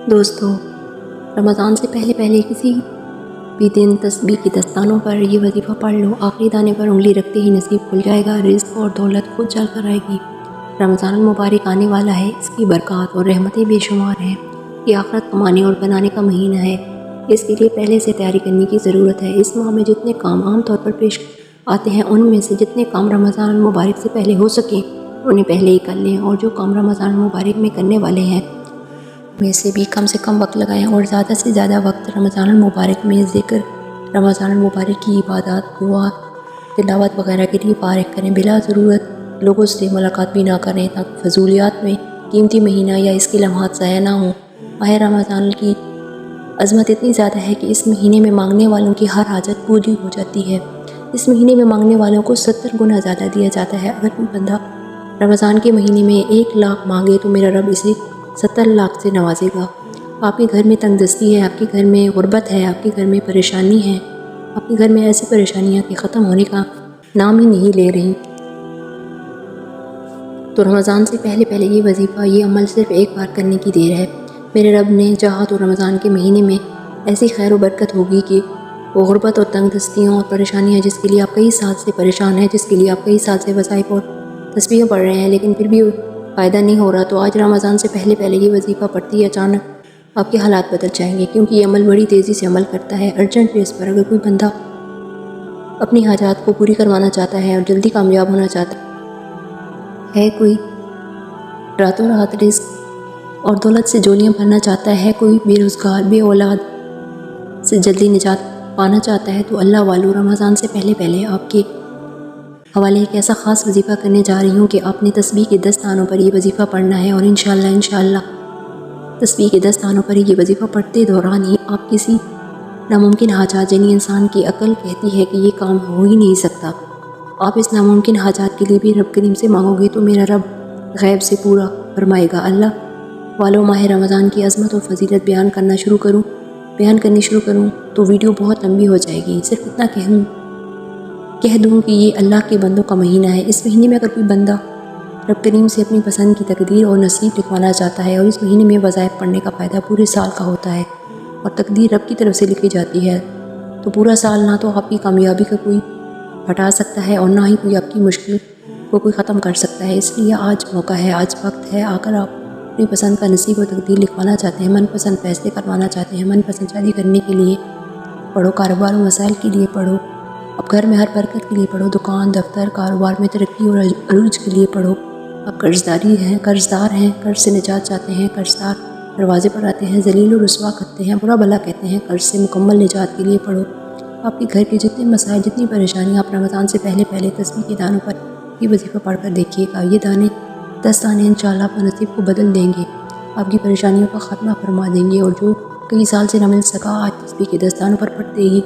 دوستو، رمضان سے پہلے پہلے کسی بھی دن تسبیح کی دستانوں پر یہ وظیفہ پڑھ لو۔ آخری دانے پر انگلی رکھتے ہی نصیب کھل جائے گا، رزق اور دولت خود چل کر آئے گی۔ رمضان المبارک آنے والا ہے، اس کی برکات اور رحمتیں بے شمار ہیں۔ یہ آخرت کمانے اور بنانے کا مہینہ ہے، اس کے لیے پہلے سے تیاری کرنے کی ضرورت ہے۔ اس ماہ میں جتنے کام عام طور پر پیش آتے ہیں، ان میں سے جتنے کام رمضان المبارک سے پہلے ہو سکیں انہیں پہلے ہی کر لیں، اور جو کام رمضان المبارک میں کرنے والے ہیں میں سے بھی کم سے کم وقت لگائیں اور زیادہ سے زیادہ وقت رمضان المبارک میں ذکر، رمضان المبارک کی عبادات، دعا، تلاوت وغیرہ کے لیے فارغ کریں۔ بلا ضرورت لوگوں سے ملاقات بھی نہ کریں تاکہ فضولیات میں قیمتی مہینہ یا اس کے لمحات ضائع نہ ہوں۔ ماہ رمضان کی عظمت اتنی زیادہ ہے کہ اس مہینے میں مانگنے والوں کی ہر حاجت پوری ہو جاتی ہے۔ اس مہینے میں مانگنے والوں کو 70 گنا زیادہ دیا جاتا ہے۔ اگر کوئی بندہ رمضان کے مہینے میں 1 لاکھ مانگے تو میرا رب اسے 70 لاکھ سے نوازے گا۔ آپ کے گھر میں تنگ دستی ہے، آپ کے گھر میں غربت ہے، آپ کے گھر میں پریشانی ہے، آپ کے گھر میں ایسی پریشانیاں کہ ختم ہونے کا نام ہی نہیں لے رہی، تو رمضان سے پہلے پہلے یہ وظیفہ، یہ عمل صرف ایک بار کرنے کی دیر ہے۔ میرے رب نے چاہا تو رمضان کے مہینے میں ایسی خیر و برکت ہوگی کہ وہ غربت اور تنگ دستیوں اور پریشانیاں جس کے لیے آپ کئی سال سے پریشان ہیں، جس کے لیے آپ کئی سال سے وظائف اور تسبیح پڑھ رہے ہیں لیکن پھر بھی فائدہ نہیں ہو رہا، تو آج رمضان سے پہلے پہلے یہ وظیفہ پڑھتی ہے، اچانک آپ کے حالات بدل جائیں گے، کیونکہ یہ عمل بڑی تیزی سے عمل کرتا ہے۔ ارجنٹ بیس پر اگر کوئی بندہ اپنی حاجات کو پوری کروانا چاہتا ہے اور جلدی کامیاب ہونا چاہتا ہے، کوئی راتوں رات رزق اور دولت سے جولیاں بھرنا چاہتا ہے، کوئی بے روزگار بے اولاد سے جلدی نجات پانا چاہتا ہے، تو اللہ والو، رمضان سے پہلے پہلے آپ کے حوالے ایک ایسا خاص وظیفہ کرنے جا رہی ہوں کہ آپ نے تسبیح کے 10 دانوں پر یہ وظیفہ پڑھنا ہے، اور انشاءاللہ تسبیح کے 10 دانوں پر یہ وظیفہ پڑھتے دوران ہی آپ کسی ناممکن حاجات، یعنی انسان کی عقل کہتی ہے کہ یہ کام ہو ہی نہیں سکتا، آپ اس ناممکن حاجات کے لیے بھی رب کریم سے مانگو گے تو میرا رب غیب سے پورا فرمائے گا۔ اللہ والو، ماہ رمضان کی عظمت اور فضیلت بیان کرنی شروع کروں تو ویڈیو بہت لمبی ہو جائے گی۔ صرف اتنا کہہ دوں کہ یہ اللہ کے بندوں کا مہینہ ہے۔ اس مہینے میں اگر کوئی بندہ رب کریم سے اپنی پسند کی تقدیر اور نصیب لکھوانا چاہتا ہے، اور اس مہینے میں وظائف پڑھنے کا فائدہ پورے سال کا ہوتا ہے اور تقدیر رب کی طرف سے لکھی جاتی ہے، تو پورا سال نہ تو آپ کی کامیابی کا کوئی ہٹا سکتا ہے اور نہ ہی کوئی آپ کی مشکل کو کوئی ختم کر سکتا ہے۔ اس لیے آج موقع ہے، آج وقت ہے، اگر آپ اپنی پسند کا نصیب اور تقدیر لکھوانا چاہتے ہیں، من پسند فیصلے کروانا چاہتے ہیں، من پسند شادی کرنے کے لیے پڑھو، کاروبار و مسائل کے لیے پڑھو، اب گھر میں ہر برکت کے لیے پڑھو، دکان دفتر کاروبار میں ترقی اور عروج کے لیے پڑھو، آپ قرضدار ہیں، قرض سے نجات چاہتے ہیں، قرضدار دروازے پر آتے ہیں، ذلیل و رسوا کرتے ہیں، برا بھلا کہتے ہیں، قرض سے مکمل نجات کے لیے پڑھو۔ آپ کے گھر کے جتنے مسائل، جتنی پریشانیاں، آپ رمضان سے پہلے پہلے تسبیح کے دانوں پر یہ وظیفہ پڑھ کر دیکھیے گا۔ یہ 10 دانے انشاءاللہ آپ کے نصیب کو بدل دیں گے، آپ کی پریشانیوں کا خاتمہ فرما دیں گے، اور جو کئی سال سے نہ مل سکا، آج تسبیح کے 10 دانوں پر پڑھتے ہی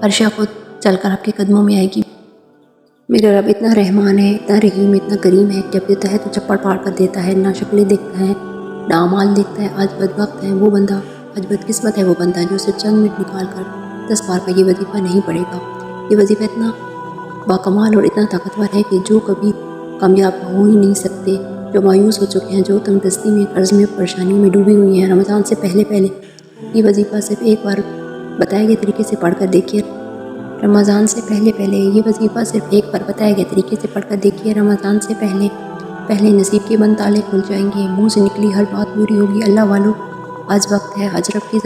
عرشہ خود چل کر آپ کے قدموں میں آئے گی۔ میرا رب اتنا رحمان ہے، اتنا رحیم، اتنا کریم ہے، جب دیتا ہے تو چپڑ پاڑ کر دیتا ہے، نہ شکلیں دیکھتا ہے نہ اعمال دیکھتا ہے۔ آج بدبخت ہے وہ بندہ، آج بدقسمت ہے وہ بندہ جو صرف چند منٹ نکال کر 10 بار کا یہ وظیفہ نہیں پڑھے گا۔ یہ وظیفہ اتنا باکمال اور اتنا طاقتور ہے کہ جو کبھی کامیاب ہو ہی نہیں سکتے، جو مایوس ہو چکے ہیں، جو تنگ دستی میں، قرض میں، پریشانیوں میں ڈوبی ہوئی ہیں، رمضان سے پہلے پہلے یہ وظیفہ صرف ایک بار بتائے گئے طریقے سے پڑھ کر دیکھیے۔ رمضان سے پہلے پہلے یہ وظیفہ صرف ایک بار بتائے گئے طریقے سے پڑھ کر دیکھیے۔ رمضان سے پہلے پہلے نصیب کے بند تالے کھل جائیں گے، منہ سے نکلی ہر بات پوری ہوگی۔ اللہ والو، آج وقت ہے، آج رب کی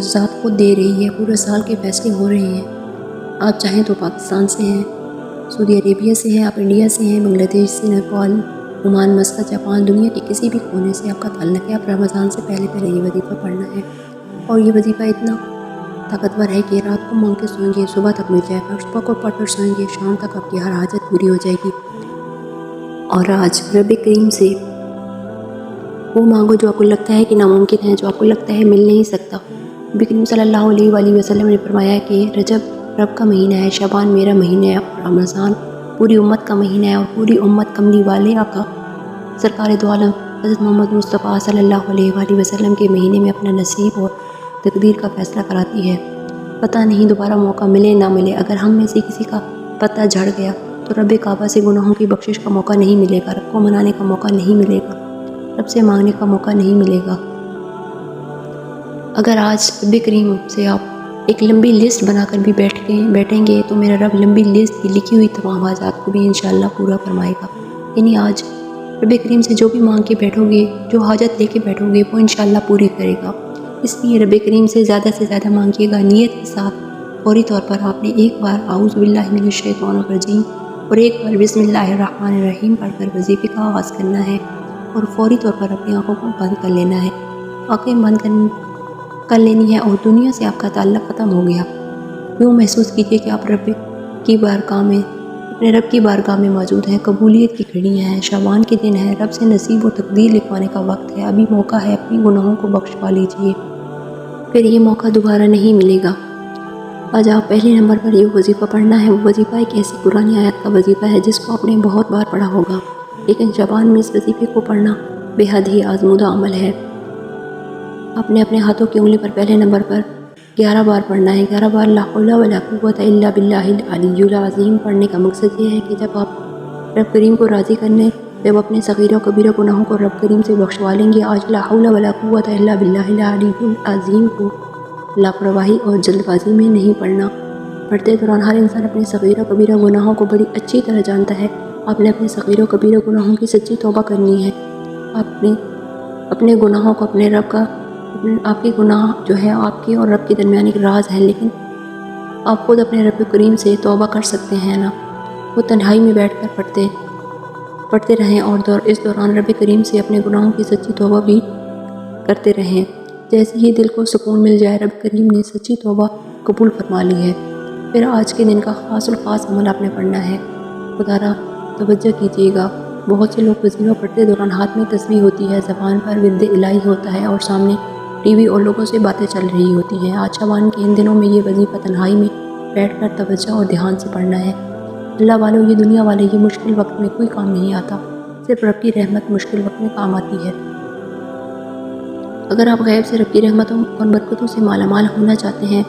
ذات خود دے رہی ہے، پورے سال کے فیصلے ہو رہے ہیں۔ آپ چاہیں تو پاکستان سے ہیں، سعودی عربیہ سے ہیں، آپ انڈیا سے ہیں، بنگلہ دیش سے، نیپال، عمان، مسقط، جاپان، دنیا کے کسی بھی کونے سے آپ کا تعلق ہے، آپ رمضان سے پہلے پہلے یہ وظیفہ پڑھنا ہے، اور یہ وظیفہ اتنا طاقتور ہے کہ رات کو مانگ کے سوئیں گے، صبح تک مل جائے گا، صبح کو پڑھ کر سوئیں گے، شام تک آپ کی ہر حاجت پوری ہو جائے گی۔ اور آج رب کریم سے وہ مانگو جو آپ کو لگتا ہے کہ ناممکن ہے، جو آپ کو لگتا ہے مل نہیں سکتا۔ نبی کریم صلی اللہ علیہ وآلہ وسلم نے فرمایا کہ رجب رب کا مہینہ ہے، شعبان میرا مہینہ ہے، اور رمضان پوری امت کا مہینہ ہے، اور پوری امت کملی والے آقا سرکار دو عالم حضرت محمد مصطفیٰ صلی اللہ علیہ وآلہ وسلم کے مہینے میں اپنا نصیب اور تقدیر کا فیصلہ کراتی ہے۔ پتہ نہیں دوبارہ موقع ملے نہ ملے، اگر ہم میں سے کسی کا پتہ جھڑ گیا تو رب کعبہ سے گناہوں کی بخشش کا موقع نہیں ملے گا، رب کو منانے کا موقع نہیں ملے گا، رب سے مانگنے کا موقع نہیں ملے گا۔ اگر آج رب کریم سے آپ ایک لمبی لسٹ بنا کر بھی بیٹھیں گے تو میرا رب لمبی لسٹ کی لکھی ہوئی تمام حاجات کو بھی انشاءاللہ پورا فرمائے گا۔ یعنی آج رب کریم سے جو بھی مانگ کے بیٹھو گے، جو حاجت لے کے بیٹھو گے، وہ انشاءاللہ پوری کرے گا۔ اس لیے رب کریم سے زیادہ مانگیے گا، نیت کے ساتھ۔ فوری طور پر آپ نے ایک بار اعوذ باللہ من الشیطان الرجیم اور ایک بار بسم اللہ الرحمن الرحیم پڑھ کر وظیفے کا آغاز کرنا ہے اور فوری طور پر اپنی آنکھوں کو بند کر لینا ہے۔ آنکھیں بند کر لینی ہے اور دنیا سے آپ کا تعلق ختم ہو گیا۔ یوں محسوس کیجیے کہ آپ اپنے رب کی بارگاہ میں موجود ہیں۔ قبولیت کی گھڑیاں ہیں، شعبان کے دن ہے، رب سے نصیب و تقدیر لکھوانے کا وقت ہے۔ ابھی موقع ہے، اپنی گناہوں کو بخشوا لیجیے، پھر یہ موقع دوبارہ نہیں ملے گا۔ آج آپ پہلے نمبر پر یہ وظیفہ پڑھنا ہے۔ وہ وظیفہ ایک ایسی قرآن آیت کا وظیفہ ہے جس کو آپ نے بہت بار پڑھا ہوگا، لیکن شعبان میں اس وظیفے کو پڑھنا بے حد ہی آزمودہ عمل ہے۔ آپ نے اپنے ہاتھوں کی انگلی پر پہلے نمبر پر 11 بار پڑھنا ہے۔ 11 بار لا حول ولا قوت الا باللہ العلی العظیم پڑھنے کا مقصد یہ ہے کہ جب آپ رب کریم کو راضی کرنے، جب اپنے صغیرہ و کبیرہ گناہوں کو رب کریم سے بخشوا لیں گے، آج لا حول ولا قوت الا باللہ العلی العظیم کو لاپرواہی اور جلد بازی میں نہیں پڑھنا۔ پڑھتے دوران ہر انسان اپنے صغیرہ کبیرہ گناہوں کو بڑی اچھی طرح جانتا ہے۔ آپ نے اپنے صغیرہ کبیرہ گناہوں کی سچی توبہ کرنی ہے۔ آپ نے اپنے گناہوں کو آپ کے گناہ جو ہے آپ کے اور رب کے درمیان ایک راز ہے، لیکن آپ خود اپنے رب کریم سے توبہ کر سکتے ہیں نا۔ وہ تنہائی میں بیٹھ کر پڑھتے رہیں اور اس دوران رب کریم سے اپنے گناہوں کی سچی توبہ بھی کرتے رہیں۔ جیسے ہی دل کو سکون مل جائے، رب کریم نے سچی توبہ قبول فرما لی ہے۔ پھر آج کے دن کا خاص الخاص عمل آپ نے پڑھنا ہے۔ خدا را توجہ کیجیے گا، بہت سے لوگ وظیفہ پڑھتے دوران ہاتھ میں تسبیح ہوتی ہے، زبان پر ورد الہی ہوتا ہے اور سامنے ٹی وی اور لوگوں سے باتیں چل رہی ہوتی ہیں۔ آج شعبان کے ان دنوں میں یہ وظیفہ تنہائی میں بیٹھ کر توجہ اور دھیان سے پڑھنا ہے۔ اللہ والوں، یہ دنیا والے، یہ مشکل وقت میں کوئی کام نہیں آتا، صرف رب کی رحمت مشکل وقت میں کام آتی ہے۔ اگر آپ غیب سے رب کی رحمتوں اور برکتوں سے مالا مال ہونا چاہتے ہیں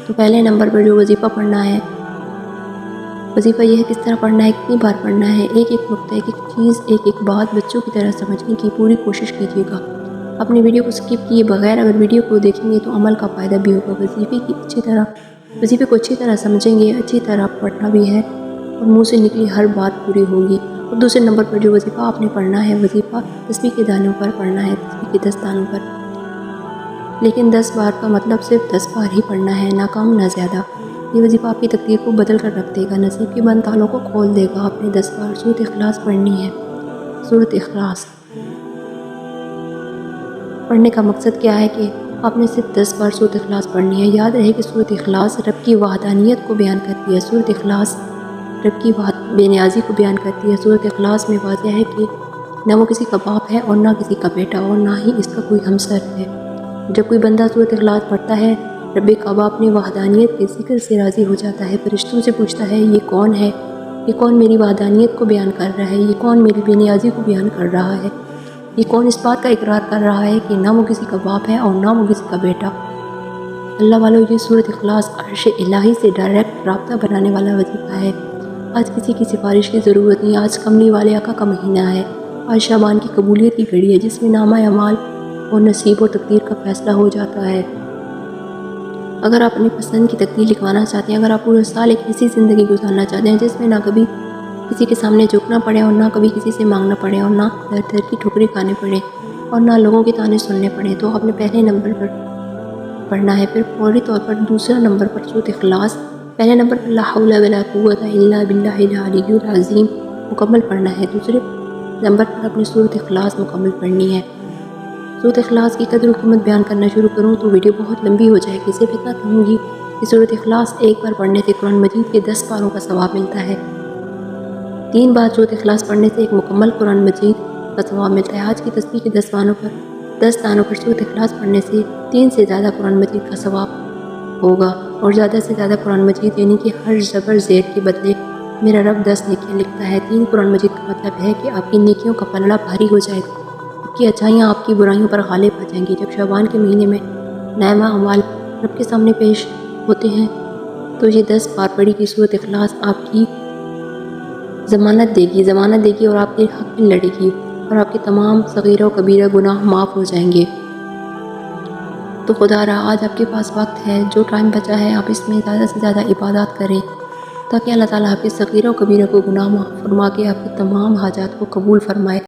تو پہلے نمبر پر جو وظیفہ پڑھنا ہے، وظیفہ یہ ہے کس طرح پڑھنا ہے، کتنی بار پڑھنا ہے، ایک نقطہ، ایک چیز، ایک بات بچوں کی طرح سمجھنے کی پوری کوشش کیجیے گا۔ اپنی ویڈیو کو سکپ کیے بغیر اگر ویڈیو کو دیکھیں گے تو عمل کا فائدہ بھی ہوگا۔ وظیفے کو اچھی طرح سمجھیں گے، اچھی طرح پڑھنا بھی ہے اور منہ سے نکلی ہر بات پوری ہوگی۔ اور دوسرے نمبر پر جو وظیفہ آپ نے پڑھنا ہے، وظیفہ تسبیح کے دانوں پر پڑھنا ہے، تسبیح کے 10 دانوں پر، لیکن 10 بار کا مطلب صرف 10 بار ہی پڑھنا ہے، نہ کم نہ زیادہ۔ یہ وظیفہ آپ کی تقدیر کو بدل کر رکھ دے گا، نصیب کے بند تالوں کو کھول دے گا۔ آپ نے 10 بار سورۃ اخلاص پڑھنی ہے۔ سورۃ اخلاص پڑھنے کا مقصد کیا ہے کہ آپ نے صرف 10 بار سورۃ اخلاص پڑھنی ہے۔ یاد رہے کہ سورۃ اخلاص رب کی وحدانیت کو بیان کرتی ہے، سورۃ اخلاص رب کی بے نیازی کو بیان کرتی ہے۔ سورۃ اخلاص میں واضح ہے کہ نہ وہ کسی کا باپ ہے اور نہ کسی کا بیٹا اور نہ ہی اس کا کوئی ہمسر ہے۔ جب کوئی بندہ سورۃ اخلاص پڑھتا ہے، رب کعبہ اپنی وحدانیت کے ذکر سے راضی ہو جاتا ہے، فرشتوں سے پوچھتا ہے یہ کون ہے، یہ کون میری وحدانیت کو بیان کر رہا ہے، یہ کون میری بے نیازی کو بیان کر رہا ہے، یہ کون اس بات کا اقرار کر رہا ہے کہ نہ وہ کسی کا باپ ہے اور نہ وہ کسی کا بیٹا۔ اللہ والوں، یہ سورۃ اخلاص عرش الہی سے ڈائریکٹ رابطہ بنانے والا وظیفہ ہے۔ آج کسی کی سفارش کی ضرورت نہیں، آج کملی والے آقا کا مہینہ ہے، آج شعبان کی قبولیت کی گھڑی ہے جس میں نامہ اعمال اور نصیب و تقدیر کا فیصلہ ہو جاتا ہے۔ اگر آپ اپنی پسند کی تقدیر لکھوانا چاہتے ہیں، اگر آپ پورا سال ایک ایسی زندگی گزارنا چاہتے ہیں جس میں نہ کبھی کسی کے سامنے جھکنا پڑے اور نہ کبھی کسی سے مانگنا پڑے اور نہ در کی ٹھوکریں کھانے پڑے اور نہ لوگوں کے تانے سننے پڑے، تو آپ نے پہلے نمبر پر پڑھنا ہے۔ پھر فوری طور پر دوسرا نمبر پر سورۃ اخلاص، پہلے نمبر پر لا حول ولا قوت الا باللہ العلی العظیم مکمل پڑھنا ہے۔ دوسرے نمبر پر اپنی سورۃ اخلاص مکمل پڑھنی ہے۔ سورۃ اخلاص کی قدر و قیمت بیان کرنا شروع کروں تو ویڈیو بہت لمبی ہو جائے گی، صرف اتنا کہوں گی کہ سورۃ اخلاص ایک بار پڑھنے سے قرآن مجید کے 10 پاروں کا ثواب ملتا ہے، 3 بار سورۃ اخلاص پڑھنے سے ایک مکمل قرآن مجید کا ثواب ملتا ہے۔ آج کی تسبیح کے 10 دانوں پر سورۃ اخلاص پڑھنے سے 3 سے زیادہ قرآن مجید کا ثواب ہوگا، اور زیادہ سے زیادہ قرآن مجید یعنی کہ ہر زبر زیر کے بدلے میرا رب 10 نیکیاں لکھتا ہے۔ 3 قرآن مجید کا مطلب ہے کہ آپ کی نیکیوں کا پلڑا بھاری ہو جائے گا، آپ کی اچھائیاں آپ کی برائیوں پر غالب آ جائیں گی۔ جب شعبان کے مہینے میں نامہ اعمال رب کے سامنے پیش ہوتے ہیں تو یہ 10 بار پڑھی کی سورۃ اخلاص آپ کی ضمانت دے گی اور آپ کے حق میں لڑے گی۔ اور آپ کے تمام صغیرہ و کبیرہ گناہ معاف ہو جائیں گے۔ تو خدا را آج آپ کے پاس وقت ہے، جو ٹائم بچا ہے آپ اس میں زیادہ سے زیادہ عبادات کریں تاکہ اللہ تعالیٰ آپ کے صغیرہ و کبیرہ کو گناہ معاف فرما کے آپ کے تمام حاجات کو قبول فرمائے۔